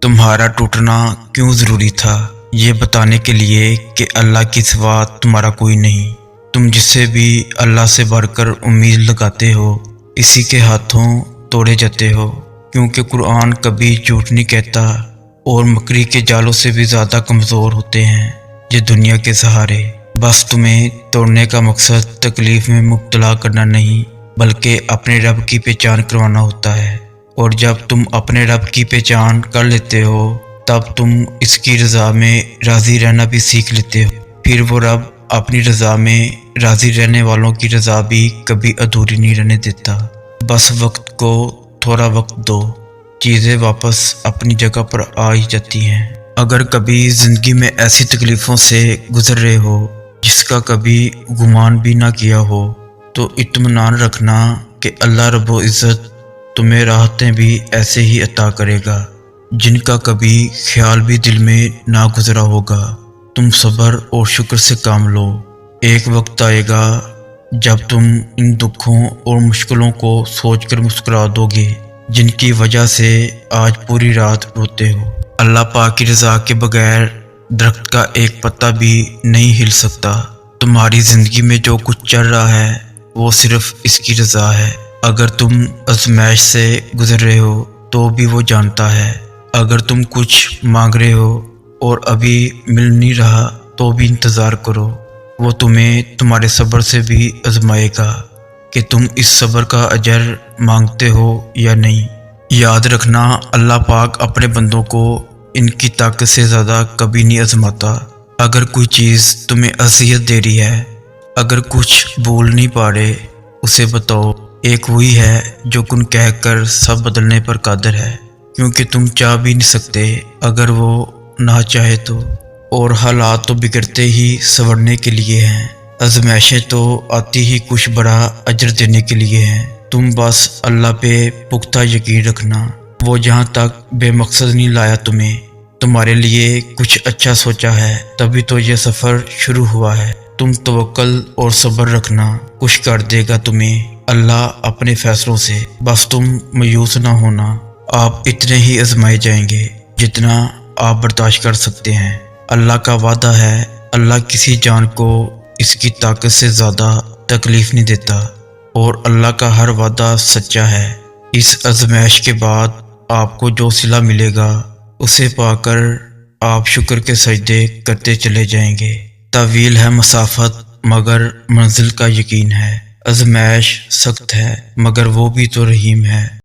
تمہارا ٹوٹنا کیوں ضروری تھا؟ یہ بتانے کے لیے کہ اللہ کے سوا تمہارا کوئی نہیں۔ تم جس سے بھی اللہ سے بڑھ کر امید لگاتے ہو، اسی کے ہاتھوں توڑے جاتے ہو، کیونکہ قرآن کبھی جھوٹ نہیں کہتا اور مکری کے جالوں سے بھی زیادہ کمزور ہوتے ہیں یہ دنیا کے سہارے۔ بس تمہیں توڑنے کا مقصد تکلیف میں مبتلا کرنا نہیں، بلکہ اپنے رب کی پہچان کروانا ہوتا ہے، اور جب تم اپنے رب کی پہچان کر لیتے ہو تب تم اس کی رضا میں راضی رہنا بھی سیکھ لیتے ہو۔ پھر وہ رب اپنی رضا میں راضی رہنے والوں کی رضا بھی کبھی ادھوری نہیں رہنے دیتا۔ بس وقت کو تھوڑا وقت دو، چیزیں واپس اپنی جگہ پر آ ہی جاتی ہیں۔ اگر کبھی زندگی میں ایسی تکلیفوں سے گزر رہے ہو جس کا کبھی گمان بھی نہ کیا ہو، تو اطمینان رکھنا کہ اللہ رب و عزت تمہیں راحتیں بھی ایسے ہی عطا کرے گا جن کا کبھی خیال بھی دل میں نہ گزرا ہوگا۔ تم صبر اور شکر سے کام لو۔ ایک وقت آئے گا جب تم ان دکھوں اور مشکلوں کو سوچ کر مسکرا دو گے جن کی وجہ سے آج پوری رات روتے ہو۔ اللہ پاک کی رضا کے بغیر درخت کا ایک پتا بھی نہیں ہل سکتا۔ تمہاری زندگی میں جو کچھ چل رہا ہے وہ صرف اس کی رضا ہے۔ اگر تم آزمائش سے گزر رہے ہو تو بھی وہ جانتا ہے۔ اگر تم کچھ مانگ رہے ہو اور ابھی مل نہیں رہا تو بھی انتظار کرو، وہ تمہیں تمہارے صبر سے بھی آزمائے گا کہ تم اس صبر کا اجر مانگتے ہو یا نہیں۔ یاد رکھنا، اللہ پاک اپنے بندوں کو ان کی طاقت سے زیادہ کبھی نہیں آزماتا۔ اگر کوئی چیز تمہیں اذیت دے رہی ہے، اگر کچھ بول نہیں پا رہے، اسے بتاؤ، ایک وہی ہے جو کن کہہ کر سب بدلنے پر قادر ہے، کیونکہ تم چاہ بھی نہیں سکتے اگر وہ نہ چاہے تو۔ اور حالات تو بگڑتے ہی سنورنے کے لیے ہیں، آزمائشیں تو آتی ہی کچھ بڑا اجر دینے کے لیے ہیں۔ تم بس اللہ پہ پختہ یقین رکھنا، وہ جہاں تک بے مقصد نہیں لایا تمہیں، تمہارے لیے کچھ اچھا سوچا ہے، تبھی تو یہ سفر شروع ہوا ہے۔ تم توکل اور صبر رکھنا، کچھ کر دے گا تمہیں اللہ اپنے فیصلوں سے۔ بس تم مایوس نہ ہونا، آپ اتنے ہی آزمائے جائیں گے جتنا آپ برداشت کر سکتے ہیں۔ اللہ کا وعدہ ہے، اللہ کسی جان کو اس کی طاقت سے زیادہ تکلیف نہیں دیتا، اور اللہ کا ہر وعدہ سچا ہے۔ اس آزمائش کے بعد آپ کو جو صلہ ملے گا اسے پا کر آپ شکر کے سجدے کرتے چلے جائیں گے۔ طویل ہے مسافت مگر منزل کا یقین ہے، آزمائش سخت ہے مگر وہ بھی تو رحیم ہے۔